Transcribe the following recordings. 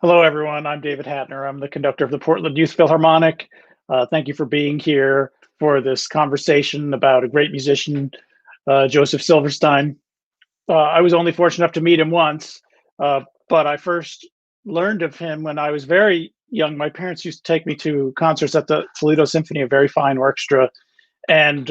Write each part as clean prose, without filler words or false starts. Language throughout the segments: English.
Hello, everyone. I'm David Hattner. I'm the conductor of the Portland Youth Philharmonic. Thank you for being here for this conversation about a great musician, Joseph Silverstein. I was only fortunate enough to meet him once, but I first learned of him when I was very young. My parents used to take me to concerts at the Utah Symphony, a very fine orchestra, and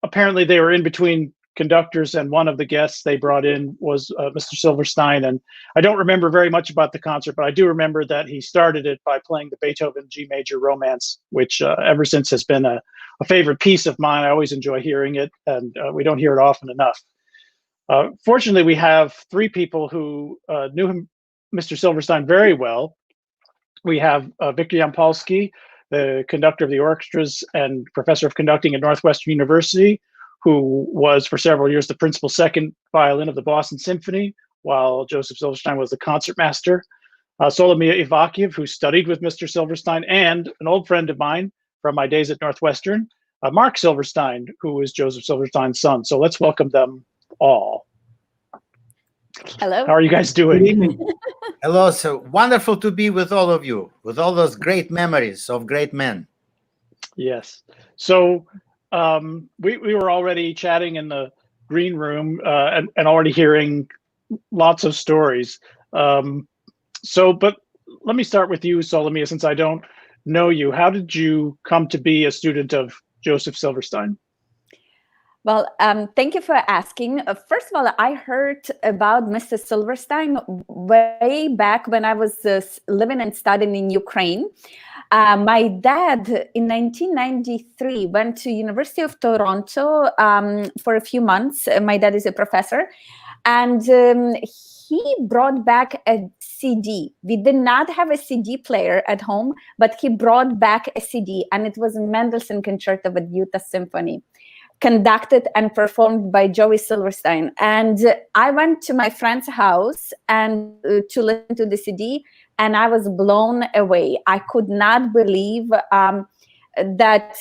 apparently they were in between conductors, and one of the guests they brought in was Mr. Silverstein. And I don't remember very much about the concert, but I do remember that he started it by playing the Beethoven G major Romance, which ever since has been a favorite piece of mine. I always enjoy hearing it, and we don't hear it often enough. Fortunately, we have three people who knew him, Mr. Silverstein, very well. We have Victor Yampolsky, the conductor of the orchestras and professor of conducting at Northwestern University, who was for several years the principal second violin of the Boston Symphony, while Joseph Silverstein was the concertmaster. Solomiya Ivakhiv, who studied with Mr. Silverstein, and an old friend of mine from my days at Northwestern, Marc Silverstein, who is Joseph Silverstein's son. So let's welcome them all. Hello. How are you guys doing? Good evening. Hello. So wonderful to be with all of you, with all those great memories of great men. Yes. So we were already chatting in the green room and already hearing lots of stories. But let me start with you, Solomiya, since I don't know you. How did you come to be a student of Joseph Silverstein? Well, thank you for asking. First of all, I heard about Mr. Silverstein way back when I was living and studying in Ukraine. My dad in 1993 went to University of Toronto for a few months. My dad is a professor, and he brought back a CD. We did not have a CD player at home, but he brought back a CD, and it was a Mendelssohn Concerto with Utah Symphony, conducted and performed by Joseph Silverstein. And I went to my friend's house and to listen to the CD, and I was blown away. I could not believe that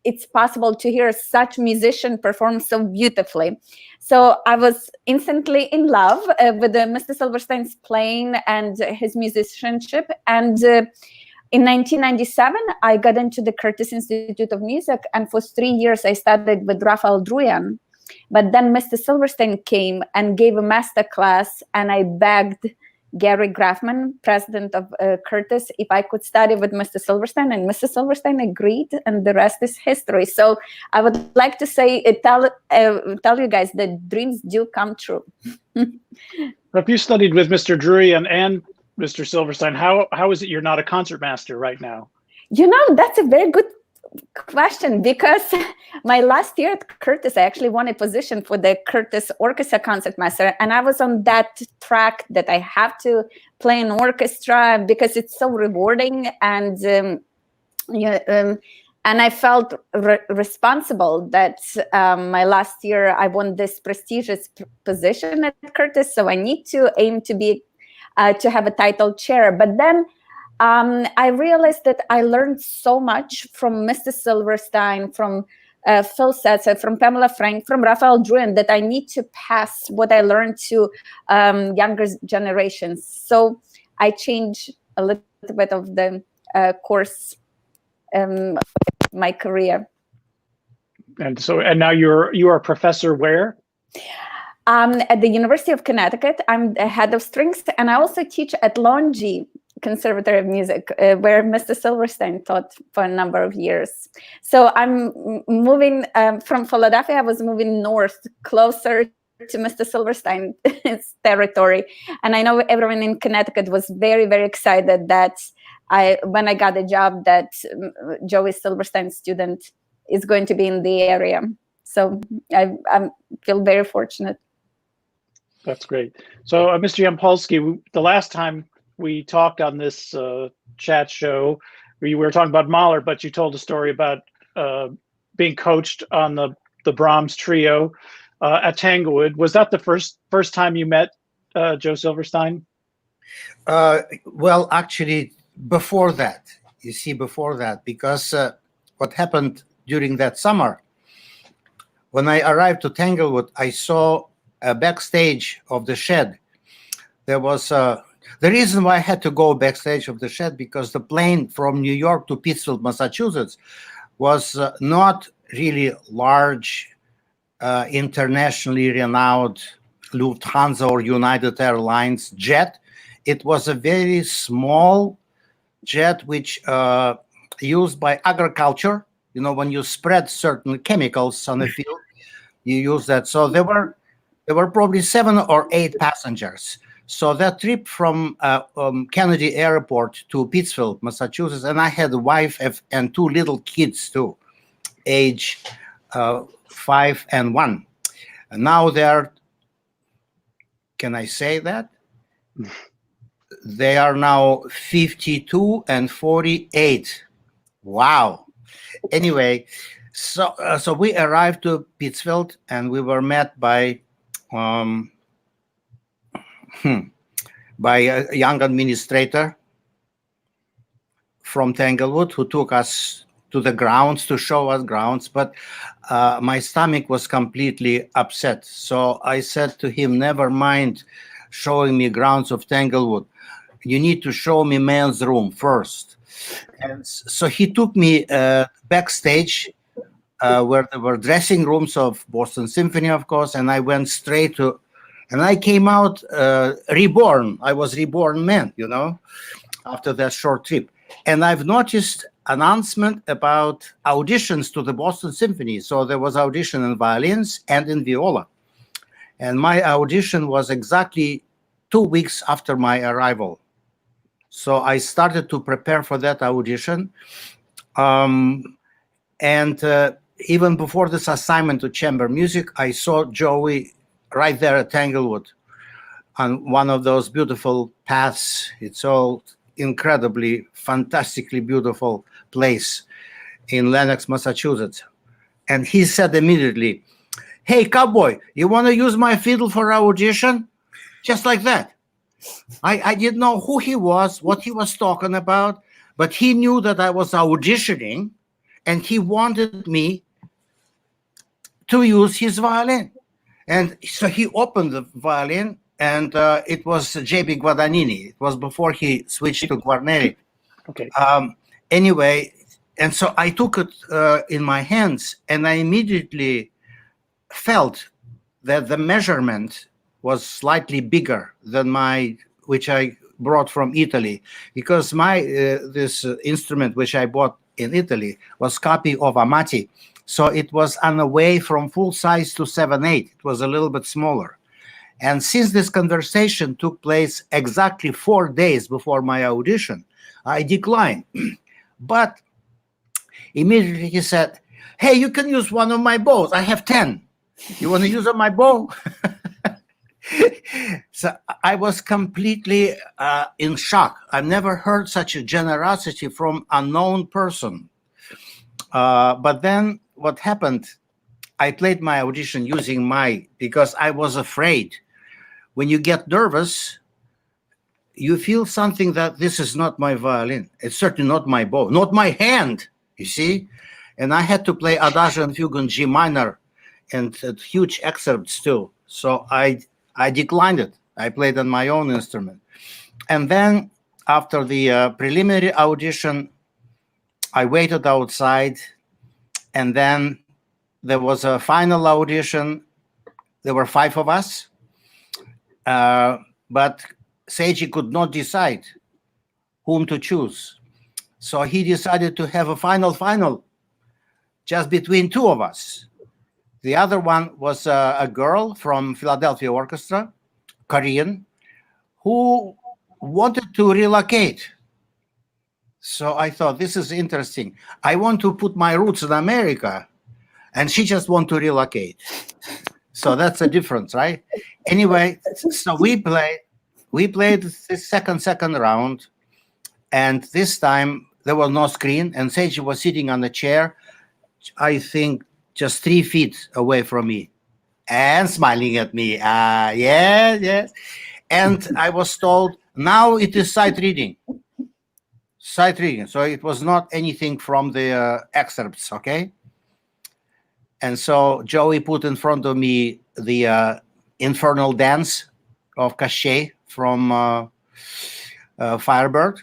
it's possible to hear such musician perform so beautifully. So I was instantly in love with Mr. Silverstein's playing and his musicianship. And in 1997, I got into the Curtis Institute of Music, and for 3 years I studied with Raphael Druyan. But then Mr. Silverstein came and gave a master class, and I begged Gary Grafman, president of Curtis, if I could study with Mr. Silverstein, and Mr. Silverstein agreed, and the rest is history. So I would like to say, tell you guys that dreams do come true. If you studied with Mr. Druyan and Mr. Silverstein, how is it you're not a concertmaster right now? You know, that's a very good question, because my last year at Curtis, I actually won a position for the Curtis Orchestra concertmaster, and I was on that track that I have to play an orchestra because it's so rewarding, and I felt responsible that my last year I won this prestigious position at Curtis, so I need to aim to be to have a title chair. But then I realized that I learned so much from Mr. Silverstein, from Phil Setzer, from Pamela Frank, from Raphael Druyan, that I need to pass what I learned to younger generations. So I changed a little bit of the course, my career. And now you are a professor where? At the University of Connecticut. I'm the head of strings, and I also teach at Longy Conservatory of Music, where Mr. Silverstein taught for a number of years. So I'm moving from Philadelphia. I was moving north, closer to Mr. Silverstein's territory. And I know everyone in Connecticut was very, very excited that when I got a job, that Joey Silverstein's student is going to be in the area. So I feel very fortunate. That's great. So Mr. Yampolsky, the last time we talked on this chat show, we were talking about Mahler, but you told a story about being coached on the Brahms trio at Tanglewood. Was that the first time you met Joe Silverstein? Well, actually, before that, because what happened during that summer, when I arrived to Tanglewood, I saw backstage of the shed. There was The reason why I had to go backstage of the shed, because the plane from New York to Pittsfield, Massachusetts, was not really large, internationally renowned Lufthansa or United Airlines jet. It was a very small jet which used by agriculture. You know, when you spread certain chemicals on the field, you use that. So there were probably 7 or 8 passengers. So that trip from Kennedy Airport to Pittsfield, Massachusetts, and I had a wife and 2 little kids too, age 5 and 1. And now they're, can I say that? They are now 52 and 48. Wow. Anyway, so we arrived to Pittsfield, and we were met by a young administrator from Tanglewood who took us to the grounds to show us grounds, but my stomach was completely upset. So I said to him, never mind showing me grounds of Tanglewood. You need to show me men's room first. And so he took me backstage where there were dressing rooms of Boston Symphony, of course, and I went straight to, and I came out reborn. I was reborn man, you know, after that short trip. And I've noticed announcement about auditions to the Boston Symphony. So there was audition in violins and in viola. And my audition was exactly 2 weeks after my arrival. So I started to prepare for that audition. Even before this assignment to chamber music, I saw Joey right there at Tanglewood on one of those beautiful paths. It's all incredibly, fantastically beautiful place in Lenox, Massachusetts. And he said immediately, hey, cowboy, you want to use my fiddle for audition? Just like that. I didn't know who he was, what he was talking about, but he knew that I was auditioning, and he wanted me to use his violin. And so he opened the violin, and it was J.B. Guadagnini. It was before he switched to Guarneri. Okay. Anyway, and so I took it in my hands, and I immediately felt that the measurement was slightly bigger than which I brought from Italy, because this instrument which I bought in Italy was copy of Amati. So it was on the way from full size to 7/8. It was a little bit smaller. And since this conversation took place exactly 4 days before my audition, I declined. But immediately he said, hey, you can use one of my bows. I have 10. You want to use my bow? So I was completely in shock. I've never heard such a generosity from a known person. But then what happened, I played my audition using because I was afraid. When you get nervous, you feel something that this is not my violin. It's certainly not my bow, not my hand, you see? And I had to play Adagio and Fugue in G minor and huge excerpts too. So I declined it. I played on my own instrument. And then after the preliminary audition, I waited outside, and then there was a final audition. There were 5 of us, but Seiji could not decide whom to choose. So he decided to have a final just between 2 of us. The other one was a girl from Philadelphia Orchestra, Korean, who wanted to relocate. So I thought, this is interesting. I want to put my roots in America, and she just wants to relocate. So that's a difference, right? Anyway, so we played the second round, and this time there was no screen, and Seiji was sitting on the chair, I think just 3 feet away from me, and smiling at me. Yes. And I was told, now it is sight reading. Sight reading. So it was not anything from the excerpts, okay? And so Joey put in front of me the Infernal Dance of Cachet from Firebird.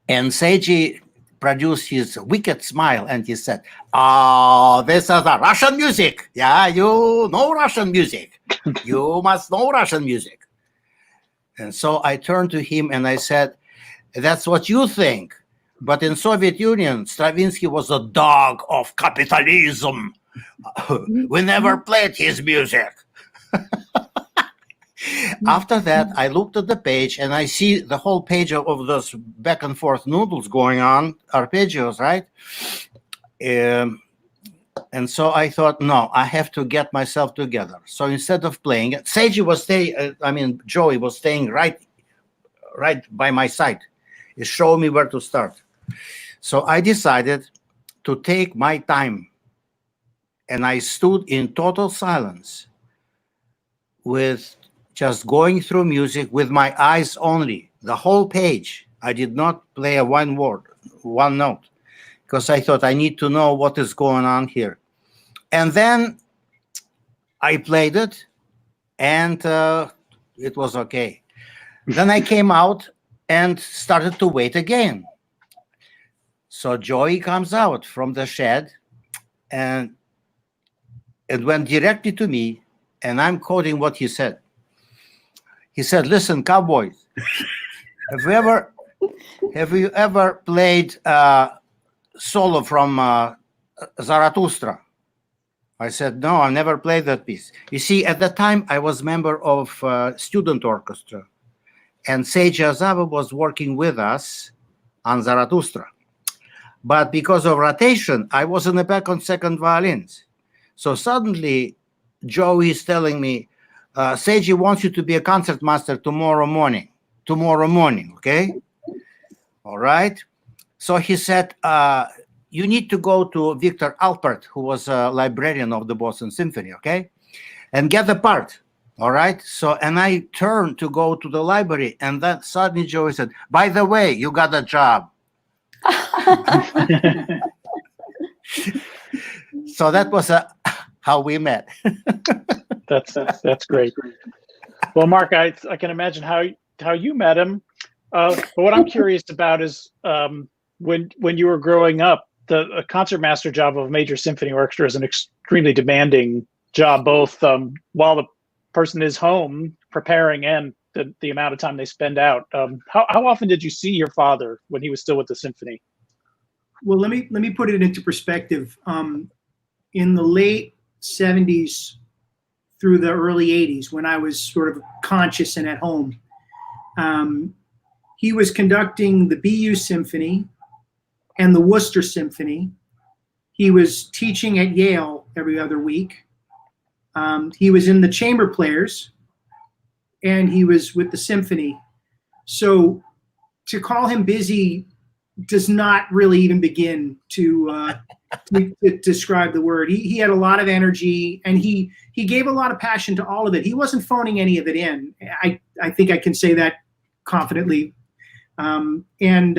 And Seiji produced his wicked smile and he said, "Oh, this is a Russian music. Yeah, you know Russian music. You must know Russian music." And so I turned to him and I said, "That's what you think. But in Soviet Union, Stravinsky was a dog of capitalism. We never played his music." After that, I looked at the page and I see the whole page of those back and forth noodles going on, arpeggios, right? And so I thought, no, I have to get myself together. So instead of playing it, Seiji was Joey was staying right by my side. He showed me where to start. So I decided to take my time, and I stood in total silence with just going through music with my eyes only, the whole page. I did not play one word, one note, because I thought I need to know what is going on here. And then I played it, and it was okay. Then I came out and started to wait again. So Joey comes out from the shed and it went directly to me, and I'm quoting what he said. He said, "Listen, cowboys, have you ever played solo from Zarathustra?" I said, "No, I never played that piece." You see, at that time, I was member of student orchestra, and Seiji Ozawa was working with us on Zarathustra. But because of rotation, I was in the back on second violins. So suddenly, Joey is telling me, "Seiji wants you to be a concertmaster tomorrow morning, okay?" All right. So he said, "You need to go to Victor Alpert, who was a librarian of the Boston Symphony, okay? And get the part." All right. So, and I turned to go to the library, and then suddenly Joey said, "By the way, you got a job." So that was how we met. That's great. Well, Marc, I can imagine how you met him. But what I'm curious about is when you were growing up, the concertmaster job of a major symphony orchestra is an extremely demanding job, both while the person is home preparing and the amount of time they spend out. How often did you see your father when he was still with the symphony? Well, let me put it into perspective. In the late 70s through the early 80s, when I was sort of conscious and at home, he was conducting the BU Symphony and the Worcester Symphony. He was teaching at Yale every other week. He was in the chamber players, and he was with the symphony. So to call him busy does not really even begin to describe the word. He had a lot of energy, and he gave a lot of passion to all of it. He wasn't phoning any of it in. I think I can say that confidently. And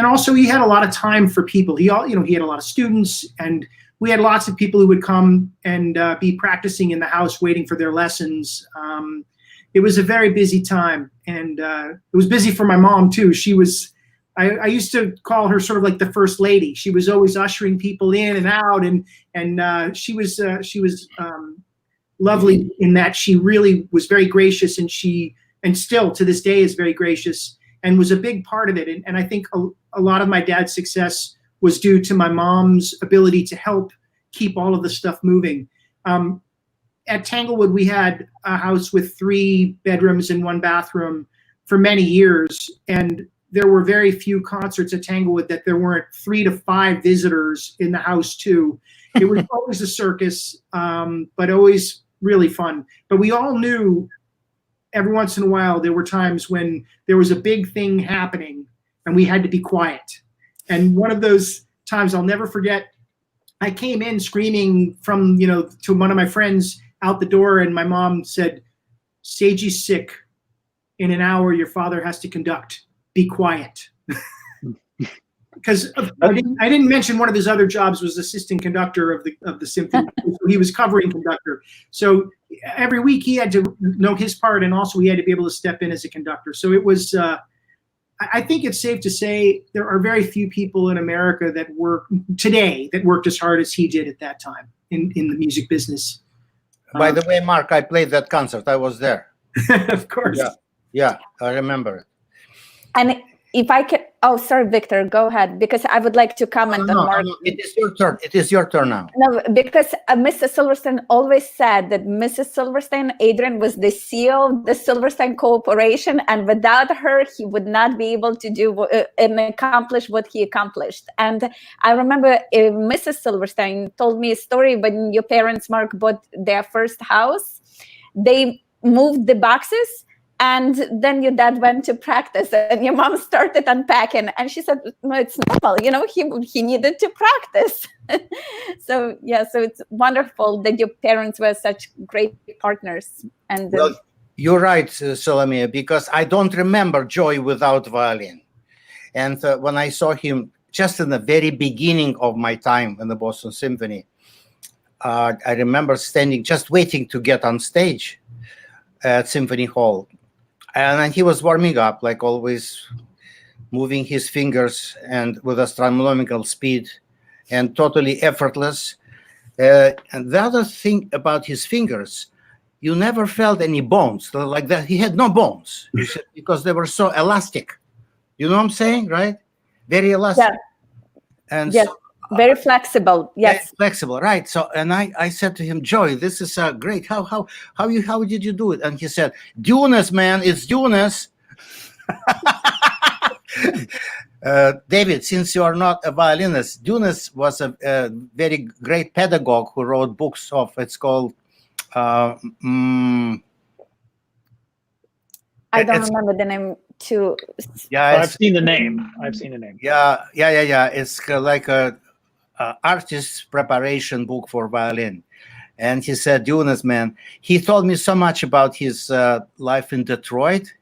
also he had a lot of time for people. He had a lot of students, and we had lots of people who would come and be practicing in the house waiting for their lessons. It was a very busy time, and it was busy for my mom too. She was, I used to call her sort of like the first lady. She was always ushering people in and out, and she was lovely in that she really was very gracious, and still to this day is very gracious, and was a big part of it. And I think a lot of my dad's success was due to my mom's ability to help keep all of the stuff moving. At Tanglewood, we had a house with 3 bedrooms and 1 bathroom for many years, and there were very few concerts at Tanglewood that there weren't 3 to 5 visitors in the house too. It was always a circus, but always really fun. But we all knew every once in a while there were times when there was a big thing happening and we had to be quiet. And one of those times I'll never forget, I came in screaming from, to one of my friends out the door, and my mom said, "Seiji's sick. In an hour, your father has to conduct. Be quiet." Because I didn't mention one of his other jobs was assistant conductor of the symphony. So he was covering conductor. So every week he had to know his part, and also he had to be able to step in as a conductor. So it was, I think it's safe to say there are very few people in America that work as hard as he did at that time in the music business. By the way, Mark, I played that concert. I was there. Of course. Yeah, I remember it. And if I can, oh, sorry, Victor, go ahead, because I would like to comment on Mark. No, it is your turn. It is your turn now. No, because Mrs. Silverstein always said that Mrs. Silverstein, Adrian, was the CEO of the Silverstein Corporation, and without her, he would not be able to do and accomplish what he accomplished. And I remember Mrs. Silverstein told me a story when your parents, Mark, bought their first house. They moved the boxes, and then your dad went to practice, and your mom started unpacking, and she said, "No, it's normal. You know, he needed to practice." So it's wonderful that your parents were such great partners. And well, you're right, Solomiya, because I don't remember Joy without violin. And when I saw him just in the very beginning of my time in the Boston Symphony, I remember standing, just waiting to get on stage at Symphony Hall. And then he was warming up, like always, moving his fingers and with astronomical speed and totally effortless. And the other thing about his fingers, you never felt any bones like that. He had no bones because they were so elastic. You know what I'm saying, right? Very elastic. Yeah. And yes. So, very flexible. Yes. Very flexible, right? So, and I said to him, Joy, this is great. How did you do it? And he said, Dunas, man, it's Dunas. David, since you are not a violinist, Dunas was a very great pedagogue who wrote books of, it's called, I don't remember the name too. Yeah, I've seen the name. Yeah. It's like a artist's preparation book for violin. And he said, Dunas, man, he told me so much about his life in Detroit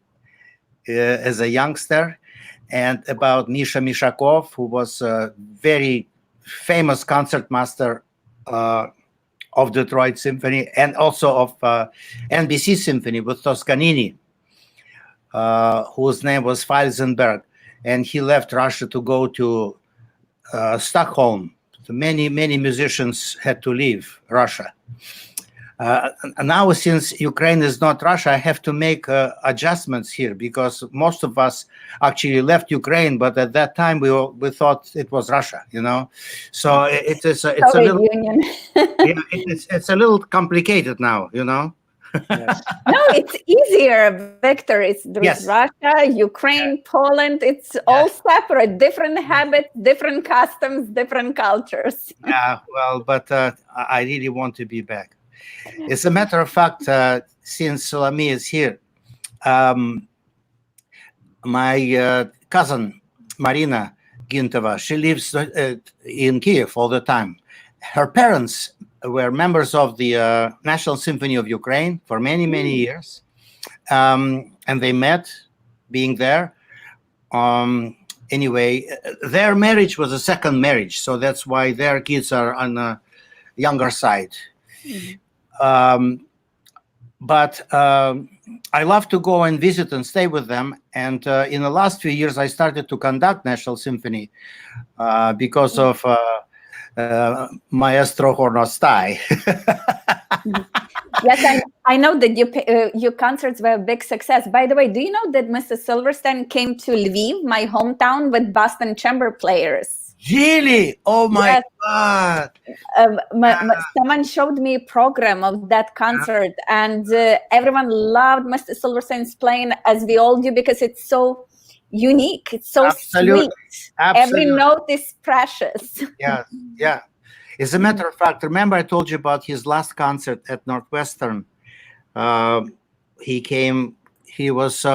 as a youngster, and about Misha Mishakov, who was a very famous concertmaster of Detroit Symphony, and also of NBC Symphony with Toscanini, whose name was Falsenberg. And he left Russia to go to Stockholm. So many musicians had to leave Russia. Now, since Ukraine is not Russia, I have to make adjustments here, because most of us actually left Ukraine, but at that time we thought it was Russia, you know. So it's a little Union. yeah, it's a little complicated now, you know. Yes. No, it's easier, Victor. There's Russia, Ukraine, Poland. It's all separate, different habits, different customs, different cultures. Yeah, well, but I really want to be back. As a matter of fact, since Solomiya is here, my cousin Marina Gintova, she lives in Kiev all the time. Her parents were members of the National Symphony of Ukraine for many years, and they met being there. Anyway, their marriage was a second marriage, so that's why their kids are on the younger side. But I love to go and visit and stay with them. And in the last few years, I started to conduct National Symphony because of Maestro Hornostai. Yes, I know that your concerts were a big success. By the way, do you know that Mr. Silverstein came to Lviv, my hometown, with Boston Chamber Players? Really? Oh my God! Someone showed me a program of that concert, and everyone loved Mr. Silverstein's playing, as we all do, because it's so unique. It's so sweet. Every note is precious. Yeah. As a matter of fact, remember I told you about his last concert at Northwestern. He came. He was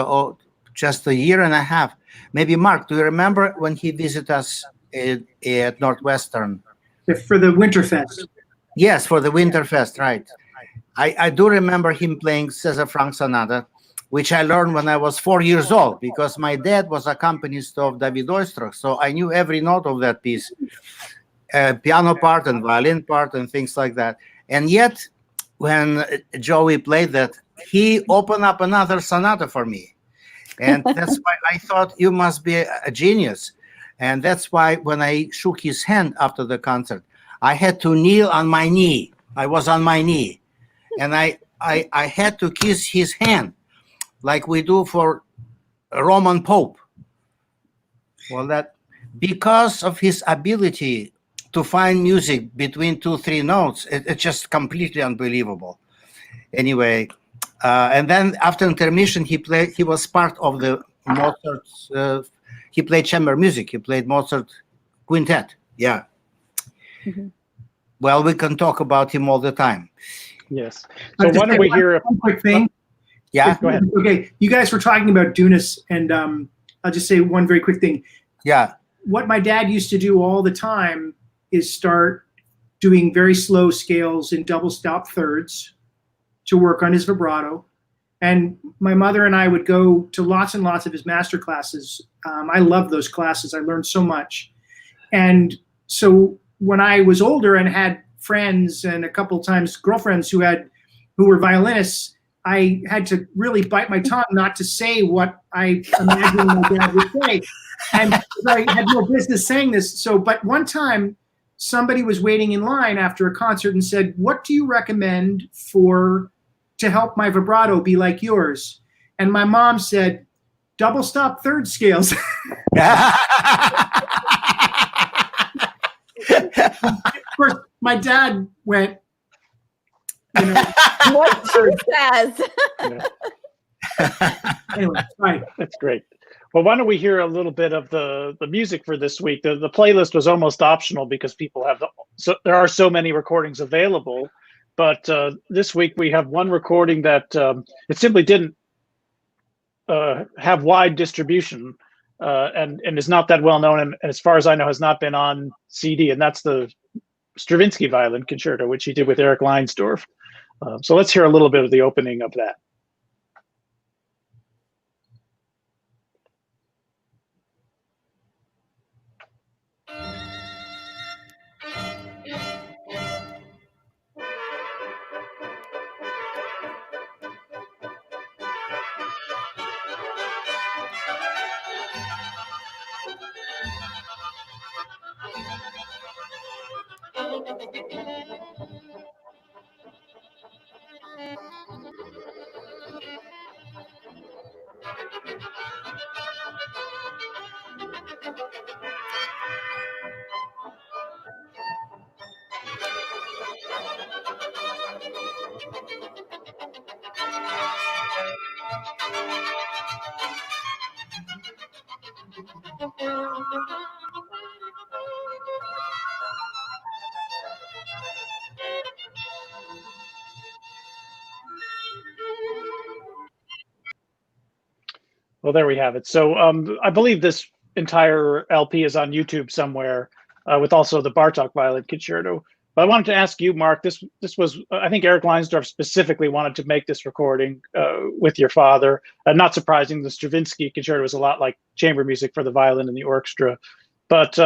just a year and a half. Maybe Mark, do you remember when he visited us at Northwestern? For the Winterfest. Yes, for the Winterfest, right. I do remember him playing Cesar Franck Sonata, which I learned when I was 4 years old, because my dad was accompanist of David Oistrakh, so I knew every note of that piece, piano part and violin part and things like that. And yet, when Joey played that, he opened up another sonata for me. And that's why I thought you must be a genius. And that's why when I shook his hand after the concert, I had to kneel on my knee. I was on my knee. And I had to kiss his hand like we do for a Roman Pope. Well, that because of his ability to find music between 2-3 notes, it's just completely unbelievable. Anyway, and then after intermission, he was part of the Mozart. He played chamber music. He played Mozart quintet. Yeah. Mm-hmm. Well, we can talk about him all the time. Yes. So why don't we hear one quick thing? Yeah. Go ahead. Okay. You guys were talking about Dunas, and I'll just say one very quick thing. Yeah. What my dad used to do all the time is start doing very slow scales in double stop thirds to work on his vibrato. And my mother and I would go to lots and lots of his master classes. I loved those classes. I learned so much. And so when I was older and had friends and a couple times girlfriends who were violinists, I had to really bite my tongue not to say what I imagined my dad would say. And I had no business saying this. But one time somebody was waiting in line after a concert and said, "What do you recommend to help my vibrato be like yours?" And my mom said, "Double stop third scales." Of course, my dad went, what she says. Anyway, right. That's great. Well, why don't we hear a little bit of the music for this week? The playlist was almost optional because people so there are so many recordings available. But this week we have one recording that it simply didn't have wide distribution and is not that well known, and as far as I know has not been on CD, and that's the Stravinsky Violin Concerto, which he did with Eric Leinsdorf. So let's hear a little bit of the opening of that. Well, there we have it. So I believe this entire LP is on YouTube somewhere, with also the Bartók Violin Concerto. But I wanted to ask you, Marc, this was, I think Eric Leinsdorf specifically wanted to make this recording with your father. Not surprising, the Stravinsky Concerto was a lot like chamber music for the violin and the orchestra. But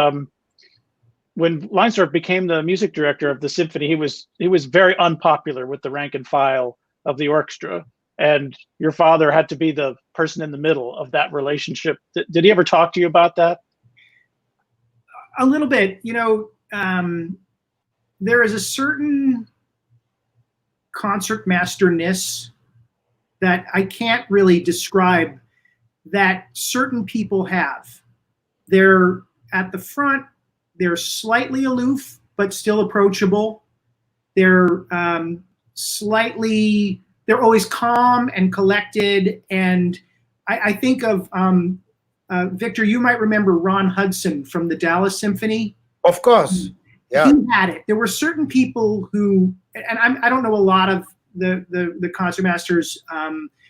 when Leinsdorf became the music director of the symphony, he was very unpopular with the rank and file of the orchestra. And your father had to be the person in the middle of that relationship. Did he ever talk to you about that? A little bit. There is a certain concertmasterness that I can't really describe that certain people have. They're at the front, they're slightly aloof, but still approachable. They're they're always calm and collected. And I think of, Victor, you might remember Ron Hudson from the Dallas Symphony. Of course. Yeah. He had it. There were certain people who, and I don't know a lot of the concertmasters,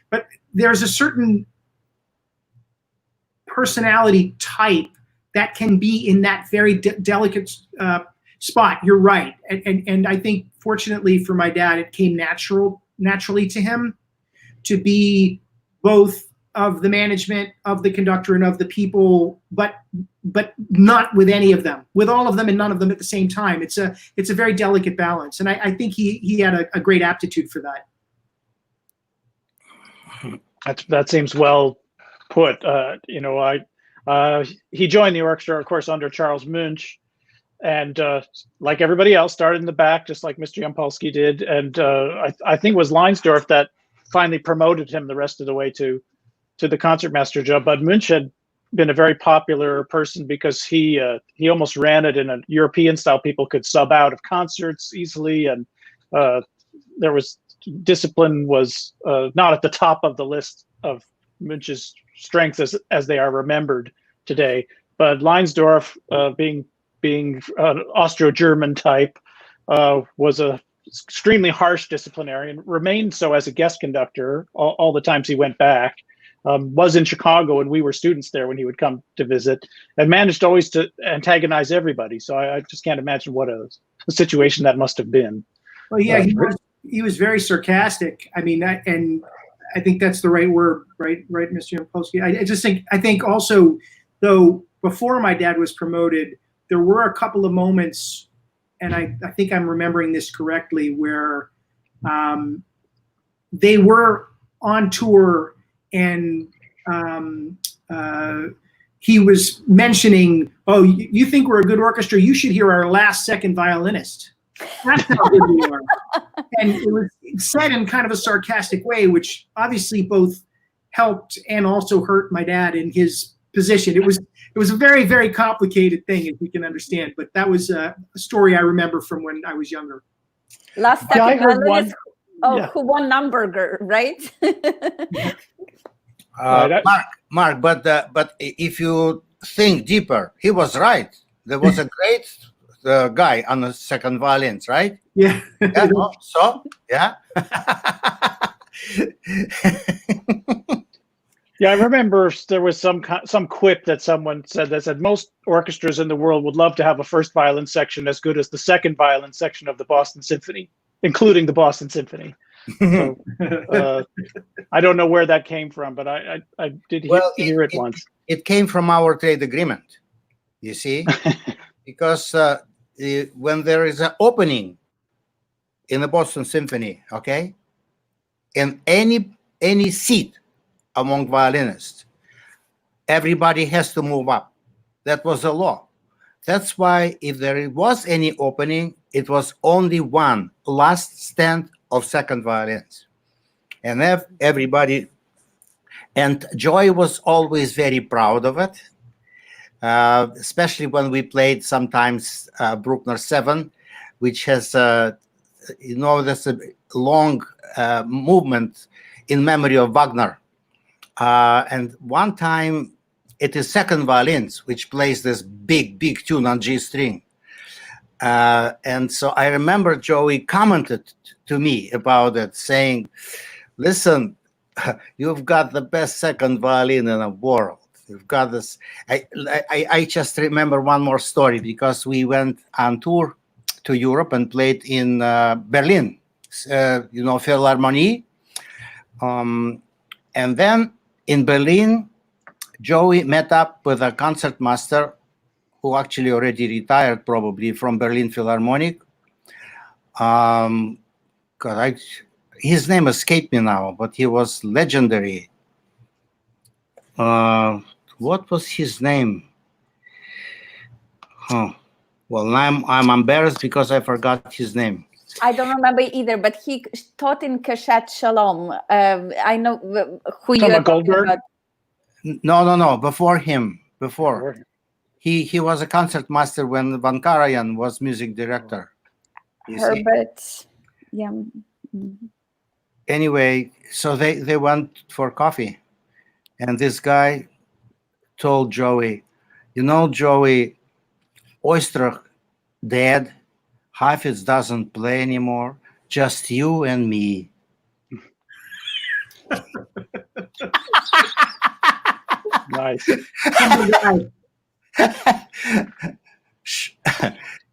but there's a certain personality type that can be in that very delicate spot. You're right. And I think fortunately for my dad, it came naturally to him to be both of the management, of the conductor, and of the people, but not with any of them. With all of them and none of them at the same time. It's a very delicate balance, and I think he had a great aptitude for that. That seems well put. He joined the orchestra, of course, under Charles Munch, and like everybody else, started in the back, just like Mr. Yampolsky did. And I think it was Leinsdorf that finally promoted him the rest of the way to the concertmaster job. But Munch had been a very popular person because he almost ran it in a European style. People could sub out of concerts easily, and discipline was not at the top of the list of Munch's strengths as they are remembered today. But Leinsdorf, being an Austro-German type, was a extremely harsh disciplinarian, remained so as a guest conductor all the times he went back. Was in Chicago, and we were students there when he would come to visit, and managed always to antagonize everybody. So I just can't imagine what a situation that must have been. Well, yeah, he was very sarcastic. I mean, and I think that's the right word, right, Mr. Yampolsky. I think also, though, before my dad was promoted, there were a couple of moments, and I think I'm remembering this correctly, where they were on tour, and he was mentioning, "Oh, you think we're a good orchestra? You should hear our last second violinist. That's how good we are." And it was said in kind of a sarcastic way, which obviously both helped and also hurt my dad in his position. It was a very, very complicated thing, if you can understand. But that was a story I remember from when I was younger. Last second violinist. Who won Numberger, right? Mark, but if you think deeper, he was right. There was a great guy on the second violins, right? Yeah. Yeah. No? So yeah. Yeah, I remember there was some quip that someone said that said most orchestras in the world would love to have a first violin section as good as the second violin section of the Boston Symphony, including the Boston Symphony. So, I don't know where that came from, but I did hear it once. It came from our trade agreement, you see, because when there is an opening in the Boston Symphony, okay, in any seat among violinists, everybody has to move up. That was a law. That's why if there was any opening, it was only one last stand of second violins. And everybody, and Joy was always very proud of it, especially when we played sometimes Bruckner 7, which has, there's a long movement in memory of Wagner. And one time it is second violins, which plays this big tune on G string. And so I remember Joey commented to me about it, saying, "Listen, you've got the best second violin in the world. You've got this." I just remember one more story, because we went on tour to Europe and played in Berlin, Philharmonie. And then in Berlin, Joey met up with a concertmaster who actually already retired, probably, from Berlin Philharmonic. His name escaped me now, but he was legendary. What was his name? Well, I'm embarrassed because I forgot his name. I don't remember either, but he taught in Keshet Shalom. I know who you are talking about. No. Before him. He was a concertmaster when Van Karajan was music director. Herbert. Yeah. Anyway, so they went for coffee, and this guy told Joey, Joey, Oistrakh dead, Hafiz doesn't play anymore, just you and me. Nice.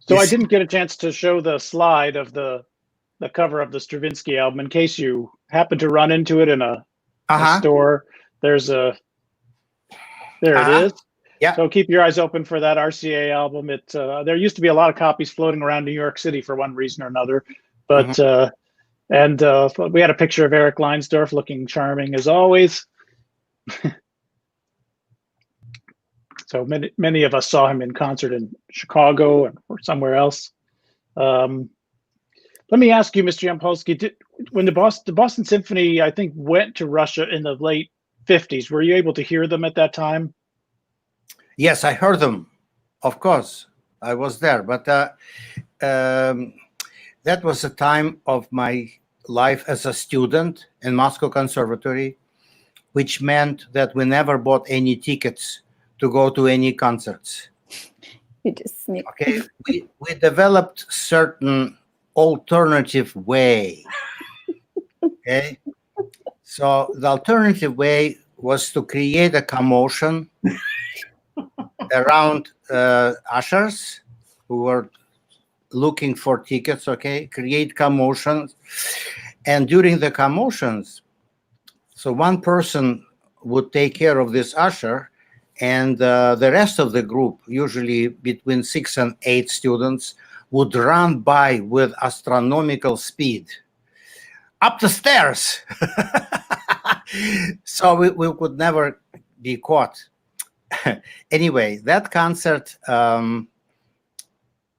So I didn't get a chance to show the slide of the cover of the Stravinsky album, in case you happen to run into it in a store. There it is. Yeah. So keep your eyes open for that RCA album. There used to be a lot of copies floating around New York City for one reason or another, but we had a picture of Eric Leinsdorf looking charming as always. So many of us saw him in concert in Chicago or somewhere else. Let me ask you, Mr. Yampolsky, when the Boston Symphony, I think, went to Russia in the late 50s, were you able to hear them at that time? Yes, I heard them. Of course, I was there. But that was a time of my life as a student in Moscow Conservatory, which meant that we never bought any tickets to go to any concerts. You just sneak. Okay, we developed certain alternative way. Okay, so the alternative way was to create a commotion around ushers who were looking for tickets. Okay, create commotions, and during the commotions, so one person would take care of this usher, and the rest of the group, usually between 6 and 8 students, would run by with astronomical speed up the stairs. So we could never be caught. Anyway, that concert,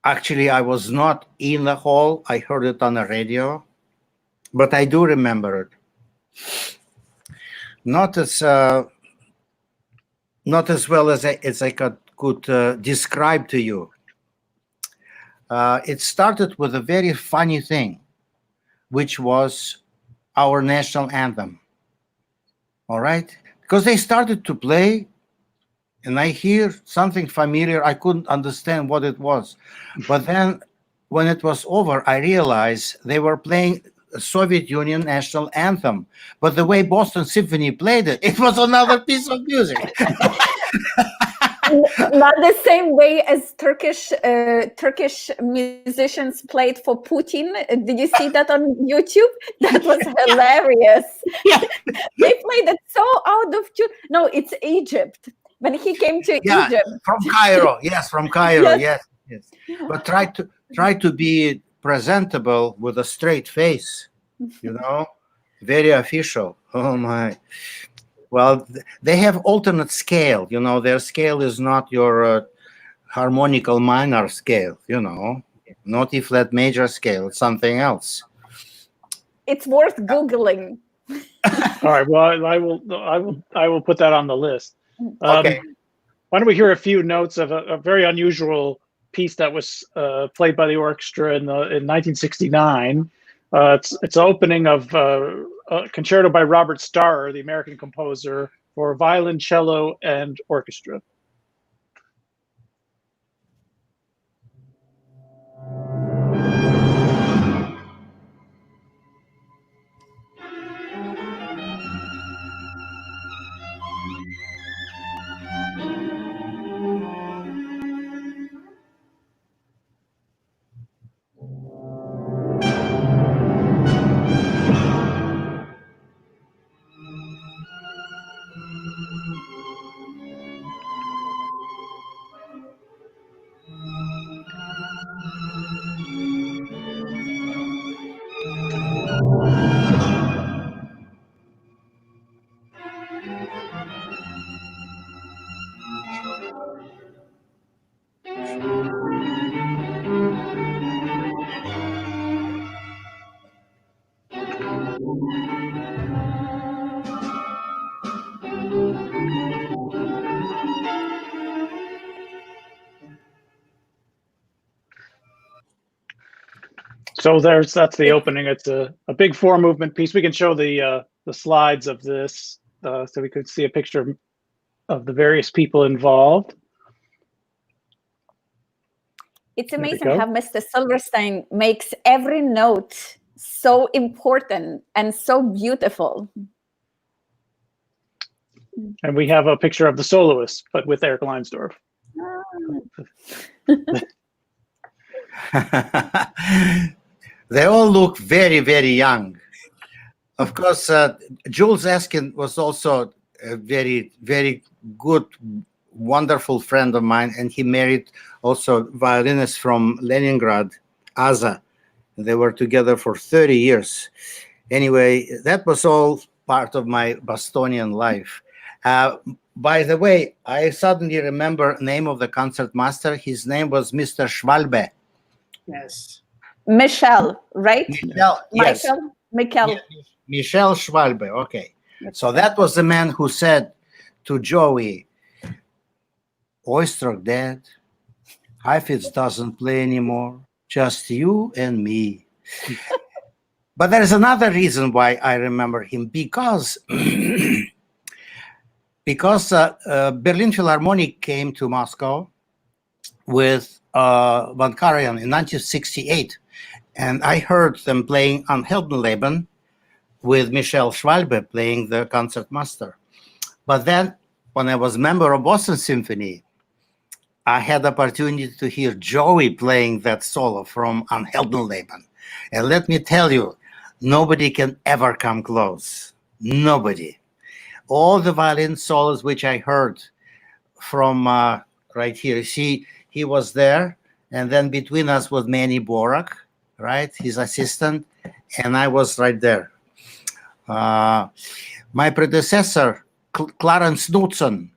actually, I was not in the hall. I heard it on the radio, but I do remember it. Not as well as I could describe to you. It started with a very funny thing, which was our national anthem. All right? Because they started to play, and I hear something familiar. I couldn't understand what it was. But then when it was over, I realized they were playing the Soviet Union national anthem. But the way Boston Symphony played it, it was another piece of music. Not the same way as Turkish musicians played for Putin. Did you see that on YouTube? That was hilarious. Yeah. They played it so out of tune. No, it's Egypt. When he came to Egypt. From Cairo. Yes, from Cairo. Yes. But try to be presentable with a straight face, very official. Oh my. Well, they have alternate scale, their scale is not your harmonical minor scale, not E flat major scale, it's something else. It's worth Googling. All right, well, I will put that on the list. Okay. Why don't we hear a few notes of a very unusual piece that was played by the orchestra in 1969. It's opening of a concerto by Robert Starr, the American composer, for violin, cello, and orchestra. So that's the opening. It's a big 4-movement piece. We can show the slides of this so we could see a picture of the various people involved. It's amazing how Mr. Silverstein makes every note so important and so beautiful. And we have a picture of the soloist, but with Eric Leinsdorf. They all look very, very young. Of course, Jules Eskin was also a very, very good, wonderful friend of mine, and he married also violinist from Leningrad, Aza. They were together for 30 years. Anyway, that was all part of my Bostonian life. By the way, I suddenly remember the name of the concertmaster. His name was Mr. Schwalbe. Yes. Michel, right? Michel, yes. Michel. Michel Schwalbe, okay. So that was the man who said to Joey, Oistrakh dead, Heifetz doesn't play anymore, just you and me. But there's another reason why I remember him, because Berlin Philharmonic came to Moscow with Von Karajan in 1968, and I heard them playing on Heldenleben with Michel Schwalbe playing the concertmaster. But then, when I was member of Boston Symphony, I had the opportunity to hear Joey playing that solo from On Heldenleben. And let me tell you, nobody can ever come close. Nobody. All the violin solos which I heard from right here, see, he was there, and then between us was Manny Borak, right, his assistant, and I was right there. My predecessor, Clarence Newton,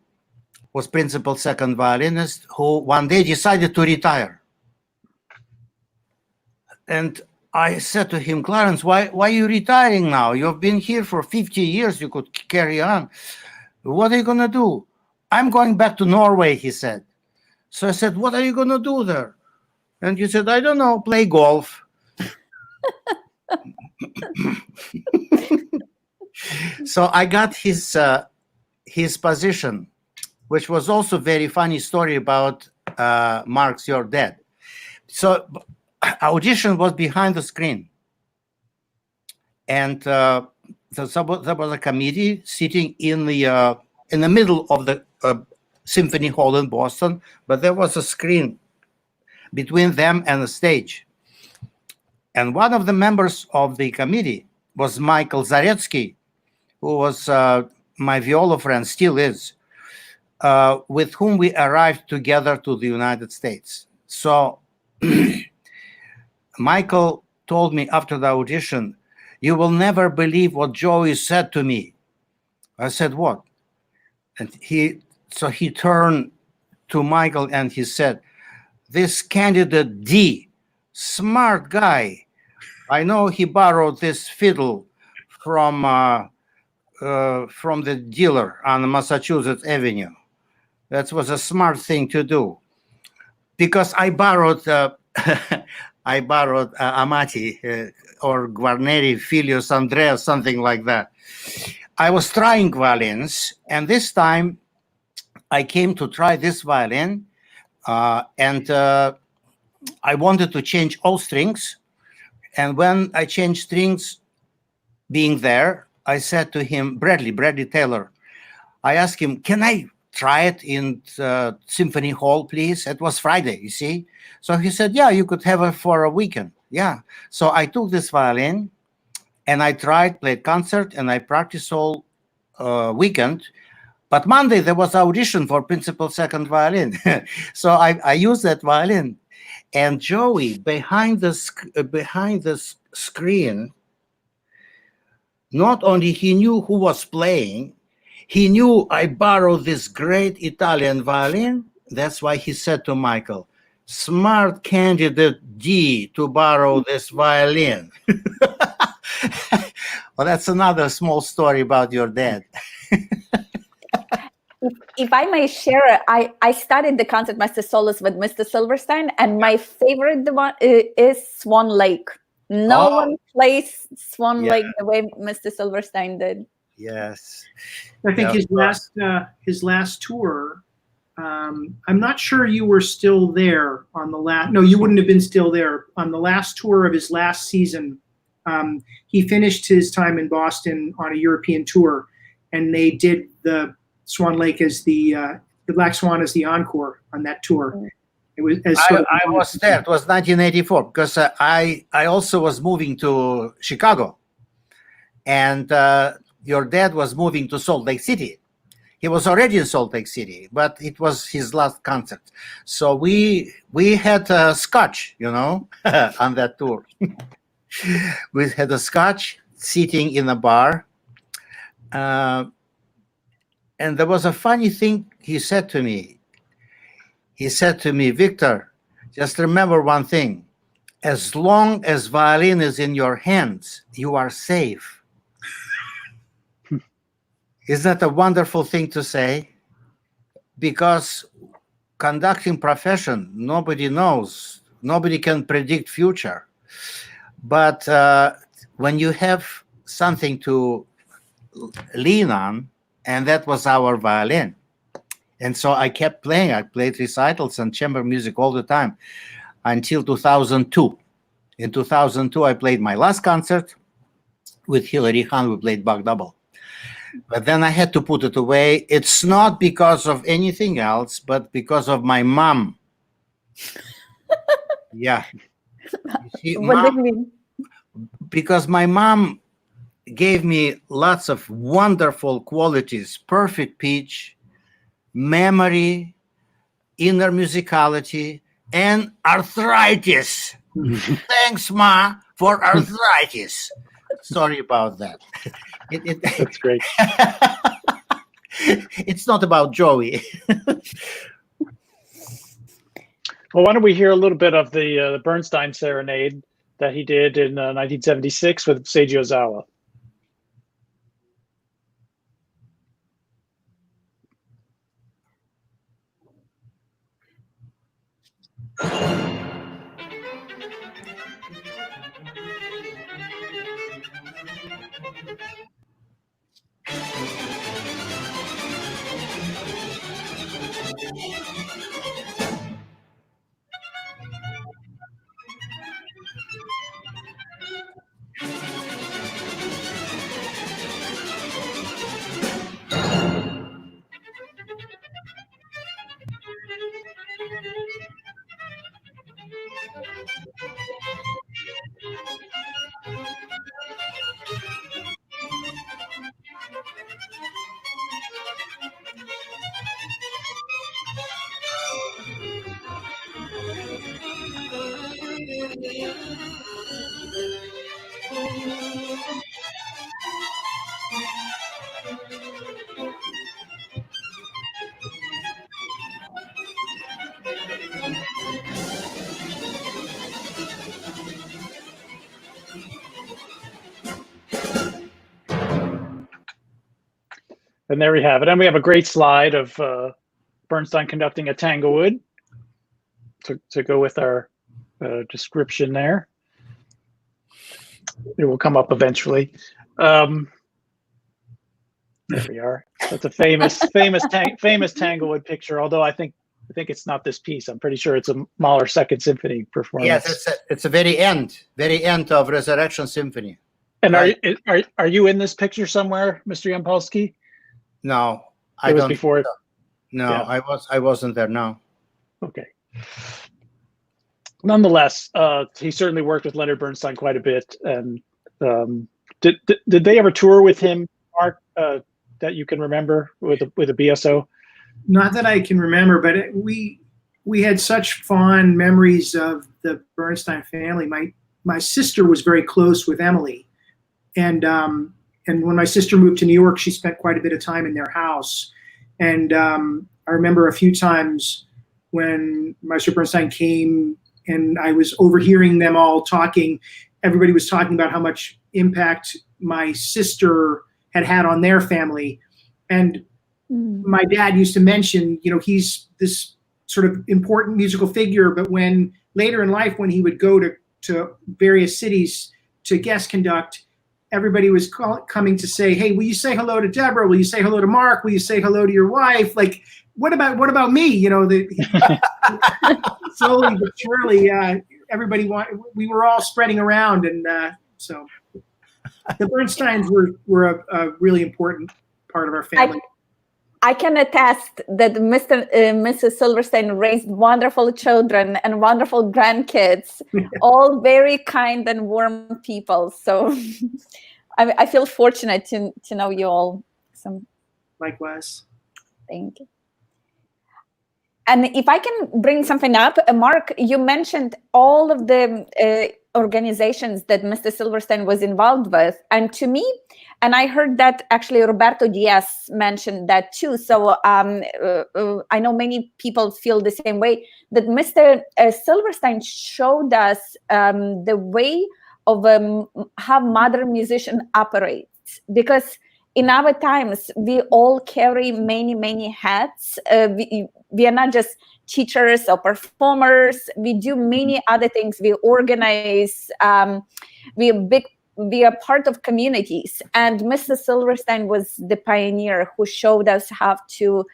was principal second violinist, who one day decided to retire. And I said to him, Clarence, why are you retiring now? You've been here for 50 years. You could carry on. What are you going to do? I'm going back to Norway, he said. So I said, what are you going to do there? And he said, I don't know, play golf. So I got his position, which was also a very funny story about Marc's Your Dead. So audition was behind the screen. And there was a committee sitting in the middle of the Symphony Hall in Boston, but there was a screen between them and the stage. And one of the members of the committee was Michael Zaretsky, who was my viola friend, still is, with whom we arrived together to the United States. So Michael told me after the audition, you will never believe what Joey said to me. I said, what? And he turned to Michael and he said, this candidate D, smart guy. I know he borrowed this fiddle from the dealer on Massachusetts Avenue. That was a smart thing to do. Because I borrowed Amati or Guarneri, Filius, Andrea, something like that. I was trying violins, and this time I came to try this violin, and I wanted to change all strings. And when I changed strings, being there, I said to him, Bradley Taylor, I asked him, can I try it in Symphony Hall, please? It was Friday, you see? So he said, yeah, you could have it for a weekend. Yeah. So I took this violin and I played concert, and I practiced all weekend. But Monday there was audition for principal second violin. So I used that violin. And Joey, behind the screen, not only he knew who was playing, he knew I borrowed this great Italian violin. That's why he said to Michael, smart candidate D to borrow this violin. Well, that's another small story about your dad. If I may share, I studied the concertmaster solos with Mr. Silverstein, and my favorite one is Swan Lake. No one plays Swan Lake the way Mr. Silverstein did. Yes. I think his last tour, I'm not sure you were still there on the last, no, you wouldn't have been still there. On the last tour of his last season, he finished his time in Boston on a European tour, and they did the Swan Lake as the Black Swan as the encore on that tour. It was I was there. It was 1984 because I also was moving to Chicago, and your dad was moving to Salt Lake City. He was already in Salt Lake City, but it was his last concert. So we had a scotch, on that tour. We had a scotch sitting in a bar. And there was a funny thing he said to me. He said to me, Victor, just remember one thing. As long as violin is in your hands, you are safe. Is that a wonderful thing to say? Because conducting profession, nobody knows. Nobody can predict future. But when you have something to lean on, and that was our violin. And so I kept playing. I played recitals and chamber music all the time until 2002. In 2002, I played my last concert with Hilary Hahn. We played Bach Double. But then I had to put it away. It's not because of anything else, but because of my mom. Yeah. See, What do you mean? Because my mom gave me lots of wonderful qualities, perfect pitch, memory, inner musicality, and arthritis. Thanks, Ma, for arthritis. Sorry about that. That's great. It's not about Joey. Well, why don't we hear a little bit of the Bernstein Serenade that he did in 1976 with Seiji Ozawa. And there we have it. And we have a great slide of Bernstein conducting a Tanglewood to go with our description there. It will come up eventually. There we are. That's a famous Tanglewood picture. Although I think it's not this piece. I'm pretty sure it's a Mahler Second Symphony performance. Yes, it's a very end of Resurrection Symphony. And are you in this picture somewhere, Mr. Yampolsky? No, I was before it. No, Yeah. I wasn't there. No. Okay. Nonetheless, he certainly worked with Leonard Bernstein quite a bit. And did they ever tour with him, Marc, that you can remember with a BSO? Not that I can remember, but we had such fond memories of the Bernstein family. My sister was very close with Emily, and when my sister moved to New York, she spent quite a bit of time in their house. And I remember a few times when Meister Bernstein came and I was overhearing them all talking. Everybody was talking about how much impact my sister had on their family. And my dad used to mention, he's this sort of important musical figure, but when later in life, when he would go to various cities to guest conduct, everybody was coming to say, hey, will you say hello to Deborah? Will you say hello to Marc? Will you say hello to your wife? Like, what about me? Slowly but surely, everybody we were all spreading around. And so the Bernsteins were a really important part of our family. I can attest that Mrs. Silverstein raised wonderful children and wonderful grandkids, all very kind and warm people. So I feel fortunate to know you all. Likewise. Thank you. And if I can bring something up, Marc, you mentioned all of the organizations that Mr. Silverstein was involved with. And to me, and I heard that actually Roberto Diaz mentioned that too. So I know many people feel the same way, that Mr. Silverstein showed us the way of how modern musician operates. Because in our times, we all carry many, many hats. We are not just teachers or performers. We do many other things. We organize. We are part of communities. And Mr. Silverstein was the pioneer who showed us how to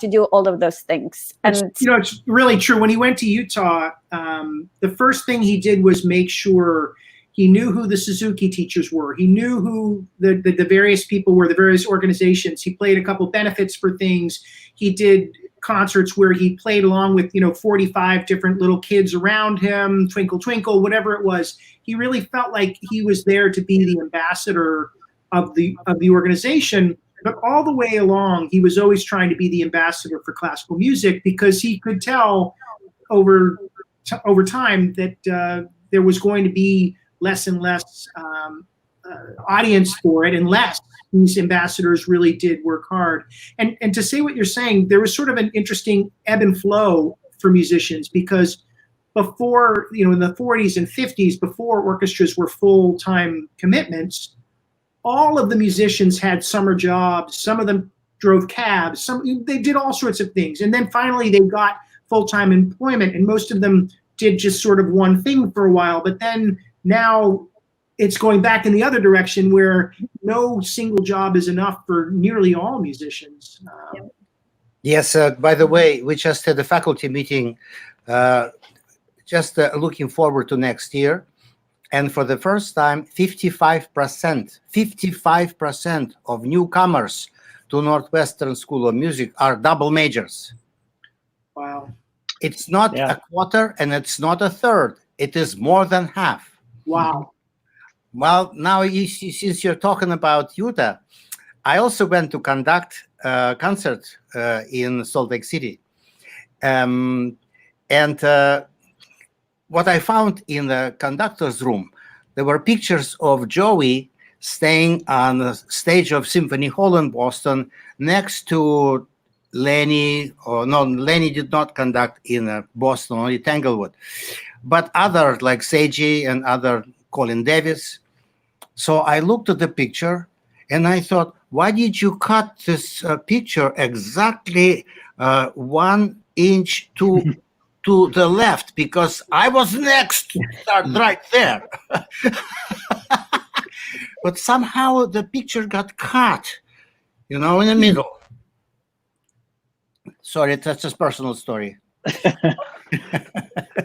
do all of those things. And it's really true. When he went to Utah, the first thing he did was make sure he knew who the Suzuki teachers were. He knew who the various people were, the various organizations. He played a couple benefits for things. He did concerts where he played along with 45 different little kids around him, Twinkle Twinkle, whatever it was. He really felt like he was there to be the ambassador of the organization. But all the way along, he was always trying to be the ambassador for classical music, because he could tell over time that there was going to be less and less audience for it, unless these ambassadors really did work hard. And to say what you're saying, there was sort of an interesting ebb and flow for musicians, because before, in the 40s and 50s, before orchestras were full-time commitments, all of the musicians had summer jobs. Some of them drove cabs. They did all sorts of things. And then finally they got full-time employment, and most of them did just sort of one thing for a while. But then now it's going back in the other direction, where no single job is enough for nearly all musicians. Yes, by the way, we just had a faculty meeting, looking forward to next year. And for the first time, 55% of newcomers to Northwestern School of Music are double majors. Wow. It's not a quarter and it's not a third. It is more than half. Wow. Well, now since you're talking about Utah, I also went to conduct a concert in Salt Lake City. And what I found in the conductor's room, there were pictures of Joey staying on the stage of Symphony Hall in Boston next to Lenny. Lenny did not conduct in Boston, only Tanglewood. But others like Seiji and other Colin Davis. So I looked at the picture and I thought, why did you cut this picture exactly 1 inch to the left? Because I was next, right there. But somehow the picture got cut, in the middle. Sorry, that's just a personal story.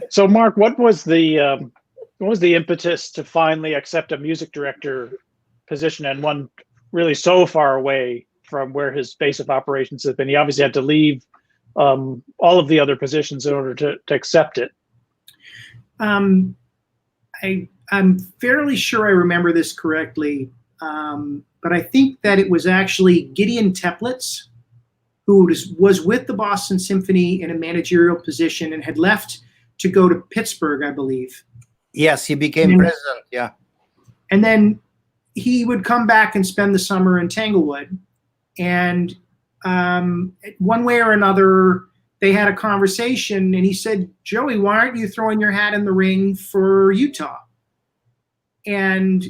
So, Marc, what was the impetus to finally accept a music director position, and one really so far away from where his base of operations has been? He obviously had to leave all of the other positions in order to accept it. I'm fairly sure I remember this correctly, but I think that it was actually Gideon Teplitz, who was with the Boston Symphony in a managerial position and had left to go to Pittsburgh, I believe. Yes, he became president, yeah. And then he would come back and spend the summer in Tanglewood. And one way or another, they had a conversation, and he said, Joey, why aren't you throwing your hat in the ring for Utah? And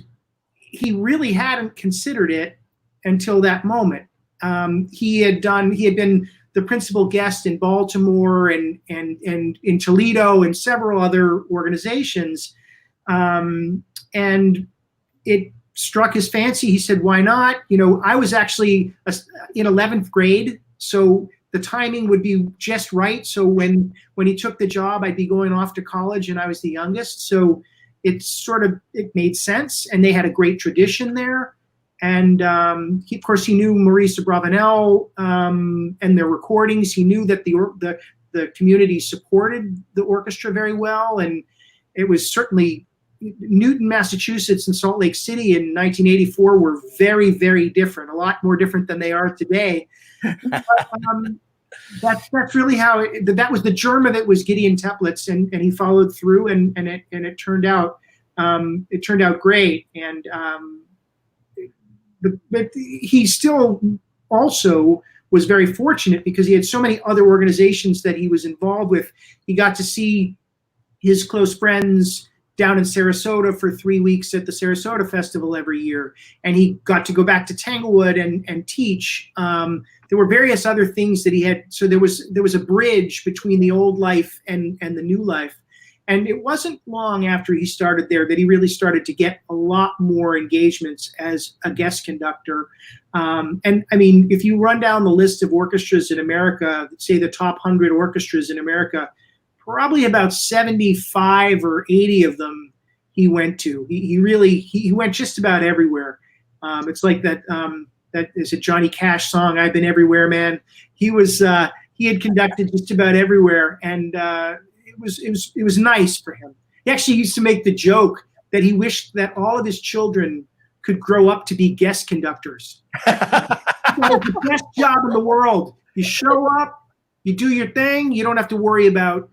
he really hadn't considered it until that moment. He had been the principal guest in Baltimore and in Toledo and several other organizations. And it struck his fancy. He said, why not? I was actually in 11th grade, so the timing would be just right. So when he took the job, I'd be going off to college, and I was the youngest. So it made sense, and they had a great tradition there. And of course, he knew Maurice Abravanel and their recordings. He knew that the community supported the orchestra very well, and it was certainly Newton, Massachusetts, and Salt Lake City in 1984 were very, very different, a lot more different than they are today. But, that's really how that was the germ of it, was Gideon Teplitz, and he followed through, and it turned out great. And but he still also was very fortunate because he had so many other organizations that he was involved with. He got to see his close friends down in Sarasota for 3 weeks at the Sarasota Festival every year, and he got to go back to Tanglewood and teach. There were various other things that he had. So there was a bridge between the old life and the new life. And it wasn't long after he started there that he really started to get a lot more engagements as a guest conductor. And I mean, if you run down the list of orchestras in America, say the top 100 orchestras in America, probably about 75 or 80 of them he went to. He went just about everywhere. It's like that is a Johnny Cash song, "I've Been Everywhere, Man." He had conducted just about everywhere, and it was nice for him. He actually used to make the joke that he wished that all of his children could grow up to be guest conductors. It's the best job in the world. You show up, you do your thing, you don't have to worry about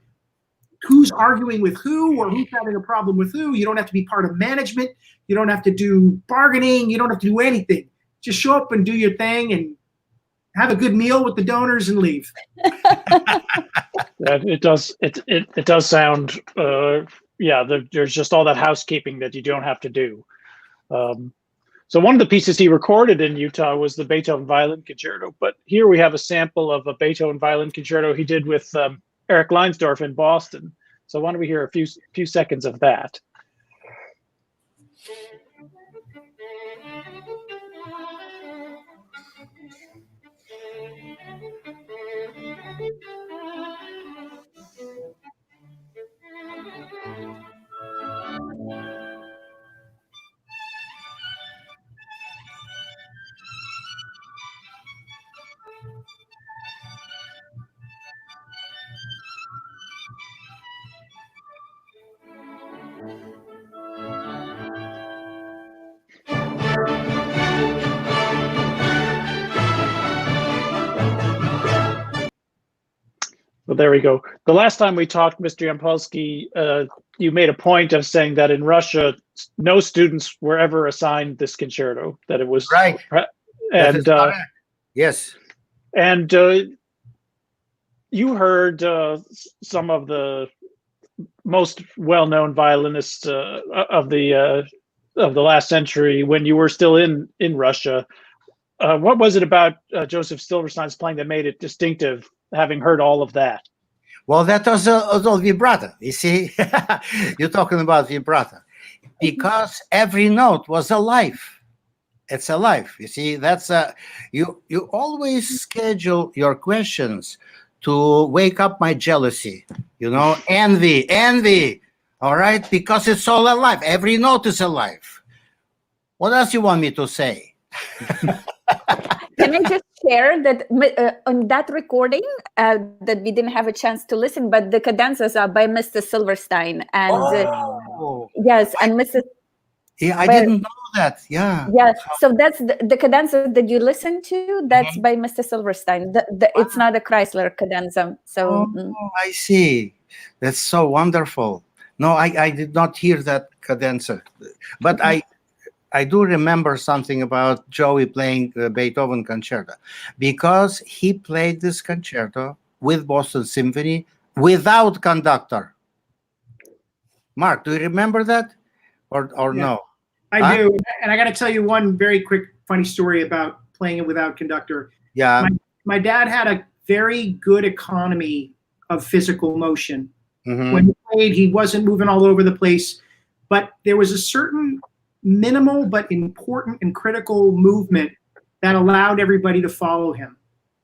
who's arguing with who or who's having a problem with who. You don't have to be part of management. You don't have to do bargaining. You don't have to do anything. Just show up and do your thing and have a good meal with the donors and leave. Yeah, it does sound, there's just all that housekeeping that you don't have to do. So one of the pieces he recorded in Utah was the Beethoven Violin Concerto, but here we have a sample of a Beethoven Violin Concerto he did with Eric Leinsdorf in Boston. So why don't we hear a few seconds of that? Well, there we go. The last time we talked, Mr. Yampolsky, you made a point of saying that in Russia, no students were ever assigned this concerto, that it was right. And yes. And you heard some of the most well-known violinists of the last century when you were still in Russia. What was it about Joseph Silverstein's playing that made it distinctive, having heard all of that? Well, that was all vibrato. You see, you're talking about vibrato because every note was alive. It's alive. You see, that's you always schedule your questions to wake up my jealousy, envy. All right, because it's all alive. Every note is alive. What else you want me to say? Can I just share that on that recording that we didn't have a chance to listen, but the cadenzas are by Mr. Silverstein, and yes, and Mr. Yeah, I didn't know that. Yeah. Yeah. So that's the cadenza that you listen to. That's by Mr. Silverstein. It's not a Chrysler cadenza. So I see. That's so wonderful. No, I did not hear that cadenza, but I do remember something about Joey playing the Beethoven Concerto, because he played this concerto with Boston Symphony without conductor. Mark, do you remember that, or no? I do, and I got to tell you one very quick funny story about playing it without conductor. Yeah, my dad had a very good economy of physical motion. Mm-hmm. When he played, he wasn't moving all over the place, but there was a certain minimal but important and critical movement that allowed everybody to follow him.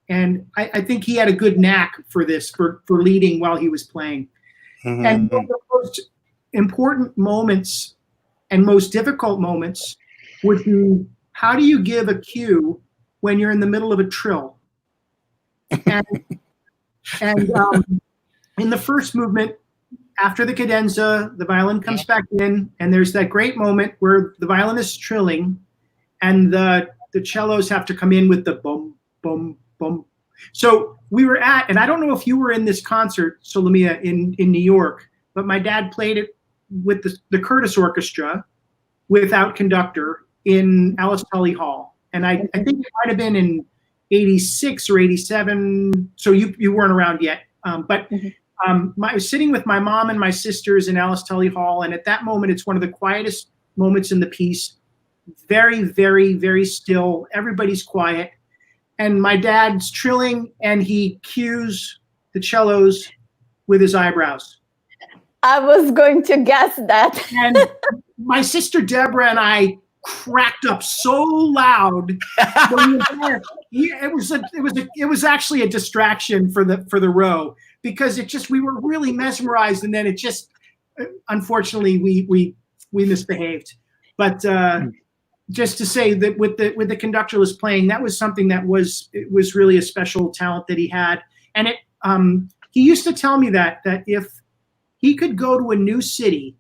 And I think he had a good knack for this, for leading while he was playing. Mm-hmm. And one of the most important moments and most difficult moments would be, how do you give a cue when you're in the middle of a trill? And in the first movement, after the cadenza, the violin comes back in, and there's that great moment where the violinist is trilling, and the cellos have to come in with the boom, boom, boom. So we were at, and I don't know if you were in this concert, Solomiya, in New York, but my dad played it with the Curtis Orchestra without conductor in Alice Tully Hall. And I think it might have been in 86 or 87. So you weren't around yet. But I was sitting with my mom and my sisters in Alice Tully Hall. And at that moment, it's one of the quietest moments in the piece. Very, very, very still. Everybody's quiet. And my dad's trilling, and he cues the cellos with his eyebrows. I was going to guess that. And my sister Deborah and I cracked up so loud. It was actually a distraction for the row, because we were really mesmerized, and then it just, unfortunately, we misbehaved. But just to say that with the conductorless playing, that was something that was really a special talent that he had. And he used to tell me that if he could go to a new city,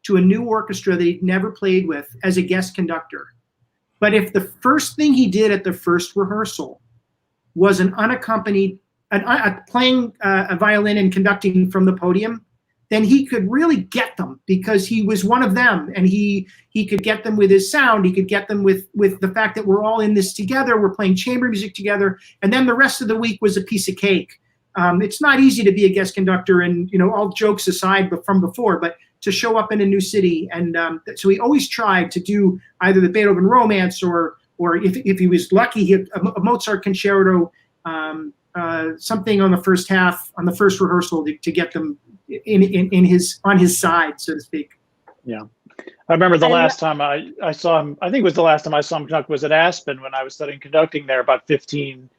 to a new orchestra that he'd never played with as a guest conductor, but if the first thing he did at the first rehearsal was an unaccompanied, playing a violin and conducting from the podium, then he could really get them, because he was one of them, and he could get them with his sound. He could get them with the fact that we're all in this together, we're playing chamber music together, and then the rest of the week was a piece of cake. It's not easy to be a guest conductor, and all jokes aside, but from before, but to show up in a new city, and so he always tried to do either the Beethoven Romance or if he was lucky, a Mozart concerto, something on the first half, on the first rehearsal to get them on his side, so to speak. Yeah, I remember the last time I saw him. I think it was the last time I saw him conduct was at Aspen when I was studying conducting there about 15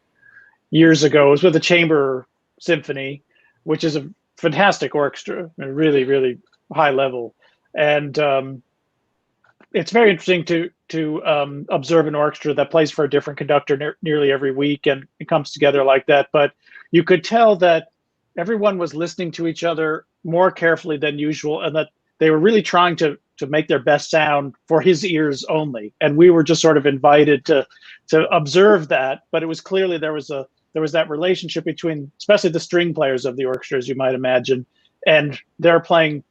years ago. It was with the Chamber Symphony, which is a fantastic orchestra, really, really high level, and it's very interesting to observe an orchestra that plays for a different conductor nearly every week, and it comes together like that. But you could tell that everyone was listening to each other more carefully than usual, and that they were really trying to make their best sound for his ears only. And we were just sort of invited to observe that. But it was clearly there was that relationship between, especially the string players of the orchestra, as you might imagine, and they're playing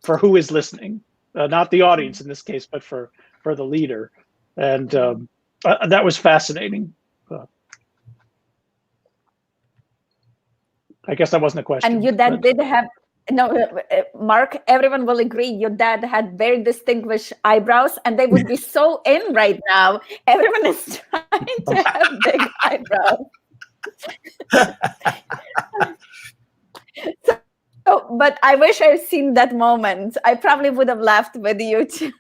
for who is listening, not the audience in this case, but for the leader. And that was fascinating. I guess that wasn't a question. And your dad did have, Marc, everyone will agree, your dad had very distinguished eyebrows, and they would be so in right now. Everyone is trying to have big eyebrows. But I wish I'd seen that moment. I probably would have laughed with you too.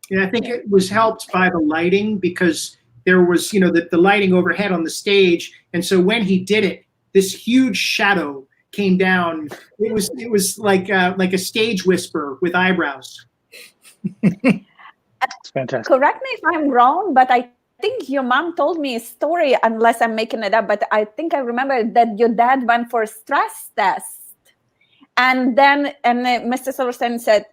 Yeah, I think it was helped by the lighting, because there was, the lighting overhead on the stage. And so when he did it, this huge shadow came down. It was like a stage whisper with eyebrows. It's fantastic. Correct me if I'm wrong, but I think your mom told me a story, unless I'm making it up, but I think I remember that your dad went for a stress test. And then Mr. Silverstein said,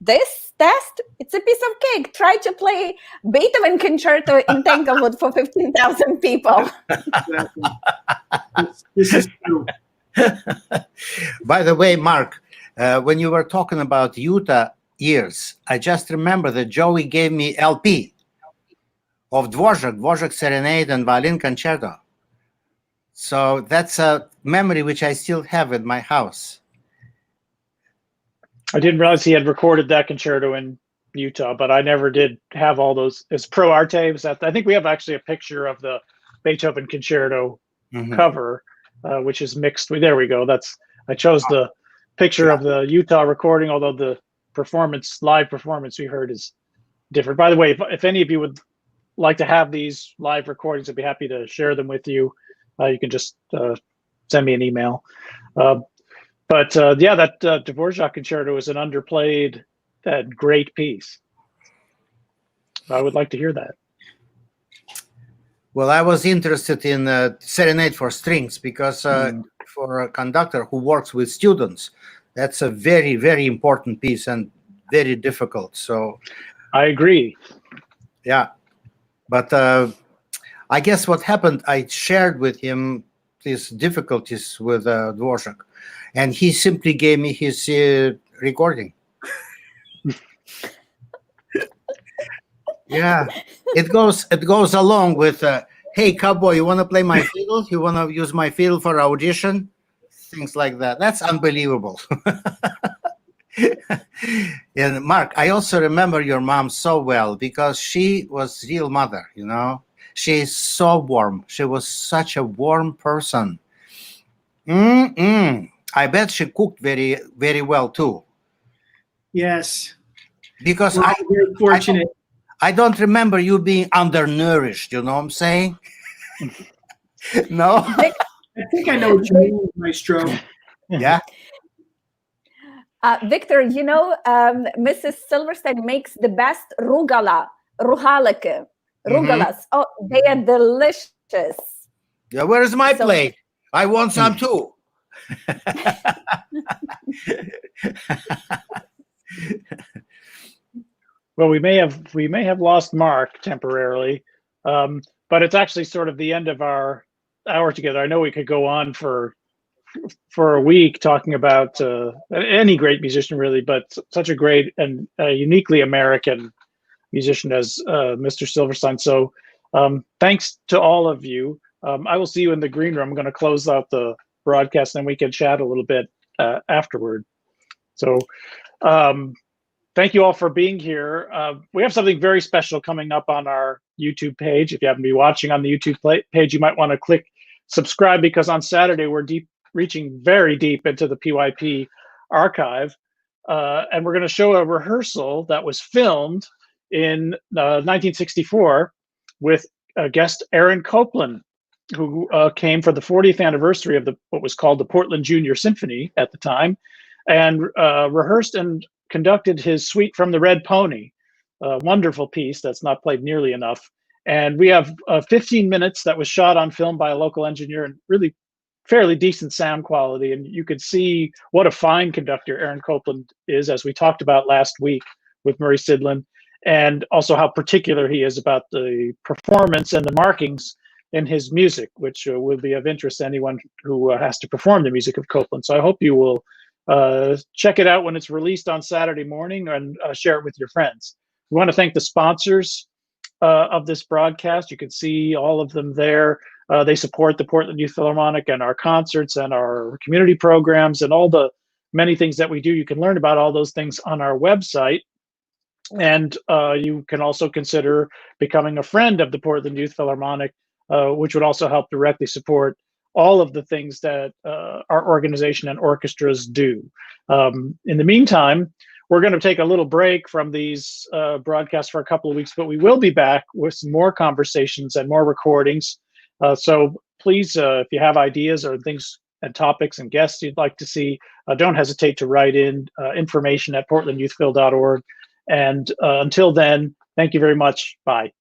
"This test, it's a piece of cake. Try to play Beethoven Concerto in Tanglewood for 15,000 people." This is true. By the way, Marc, when you were talking about Utah years, I just remember that Joey gave me LP of Dvorak Serenade and Violin Concerto. So that's a memory which I still have in my house. I didn't realize he had recorded that concerto in Utah, but I never did have all those as pro artes. I think we have actually a picture of the Beethoven Concerto cover, which is mixed. There we go. I chose the picture of the Utah recording, although the live performance we heard is different. By the way, if any of you would like to have these live recordings, I'd be happy to share them with you. You can just send me an email. But that Dvorak Concerto is an underplayed and great piece. I would like to hear that. Well, I was interested in Serenade for strings because for a conductor who works with students, That's a very, very important piece and very difficult. So I agree. yeah, but I guess what happened, I shared with him these difficulties with Dvorak, and he simply gave me his recording. Yeah, it goes along with, hey, cowboy, you want to play my fiddle? You want to use my fiddle for audition? Things like that. That's unbelievable. And Mark, I also remember your mom so well because she was real mother, you know. She's so warm. She was such a warm person. I bet she cooked very, very well too. Yes. Because We're all very fortunate. I don't remember you being undernourished, you know what I'm saying? No? I think I know what you mean, Maestro. Yeah. Victor, you know, Mrs. Silverstein makes the best rugalike. Rugalas. Oh, they are delicious. Yeah, where is my plate? I want some too. Well, we may have lost Mark temporarily, but it's actually sort of the end of our hour together. I know we could go on for a week talking about any great musician, really, but such a great and uniquely American musician as Mr. Silverstein. So thanks to all of you. I will see you in the green room. I'm going to close out the broadcast, and then we can chat a little bit afterward. So thank you all for being here. We have something very special coming up on our YouTube page. If you happen to be watching on the YouTube page, you might want to click subscribe, because on Saturday we're reaching very deep into the PYP archive, and we're going to show a rehearsal that was filmed in 1964 with guest Aaron Copland, who came for the 40th anniversary of what was called the Portland Junior Symphony at the time, and rehearsed and conducted his Suite from the Red Pony, a wonderful piece that's not played nearly enough. And we have 15 minutes that was shot on film by a local engineer, and really fairly decent sound quality. And you could see what a fine conductor Aaron Copland is, as we talked about last week with Murray Sidlin, and also how particular he is about the performance and the markings in his music, which will be of interest to anyone who has to perform the music of Copland. So I hope you will check it out when it's released on Saturday morning, and share it with your friends. We want to thank the sponsors of this broadcast. You can see all of them there. They support the Portland Youth Philharmonic and our concerts and our community programs and all the many things that we do. You can learn about all those things on our website. And you can also consider becoming a friend of the Portland Youth Philharmonic, which would also help directly support all of the things that our organization and orchestras do. In the meantime, we're going to take a little break from these broadcasts for a couple of weeks, but we will be back with some more conversations and more recordings. So please, if you have ideas or things and topics and guests you'd like to see, don't hesitate to write in information at portlandyouthphil.org. And until then, thank you very much. Bye.